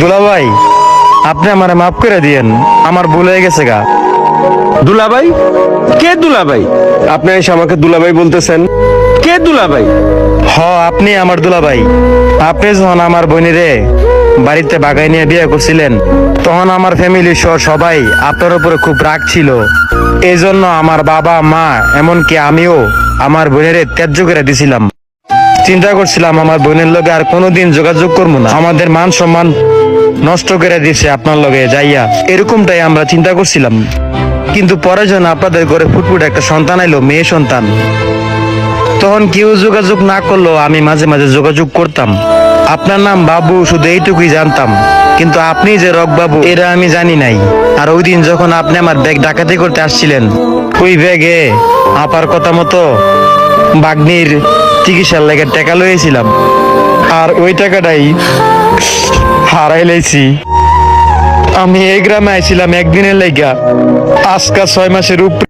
দুলাভাই, আপনি আমারে মাফ করে দিয়েন, আমার ভুল হয়ে গেছে গা। দুলাভাই? কে দুলাভাই? আপনি এসে আমাকে দুলাভাই বলতেছেন? কে দুলাভাই? হ, আপনি আমার দুলাভাই। আপনি যখন আমার বোনেরে বাড়িতে বাগাই নিয়ে বিয়ে করছিলেন, তখন আমার ফ্যামিলি সহ সবাই আপনার উপরে খুব রাগ ছিল। এই জন্য আমার বাবা মা এমনকি আমিও আমার বোনেরে ত্যায্য করে দিছিলাম। চিন্তা করছিলাম আমার বোনের লগে আর কোনোদিন যোগাযোগ করবো না, আমাদের মান সম্মান নষ্ট করে দিছে আপনার লগে যাইয়া, এরকমটাই আমরা চিন্তা করছিলাম। কিন্তু পরে যখন আপনাদের ঘরে ফুটফুট একটা সন্তান আইলো, মেয়ে সন্তান, তখন কেউ যোগাযোগ না করলেও আমি মাঝে মাঝে যোগাযোগ করতাম। আপনার নাম বাবু শুধু এইটুকুই জানতাম, কিন্তু আপনি যে রক বাবু এরা আমি জানি নাই। আর ওই দিন যখন আপনি আমার ব্যাগ ডাকাতি করতে আসছিলেন, ওই ব্যাগে আপার কথা মতো বাগ্নির চিকিৎসার লেগে টাকা লইয়েছিলাম, আর ওই টাকাটাই হারাই লাইছি। আমি এই গ্রামে আইছিলাম একদিনের লেগা, আজকা 6 মাসের উপরে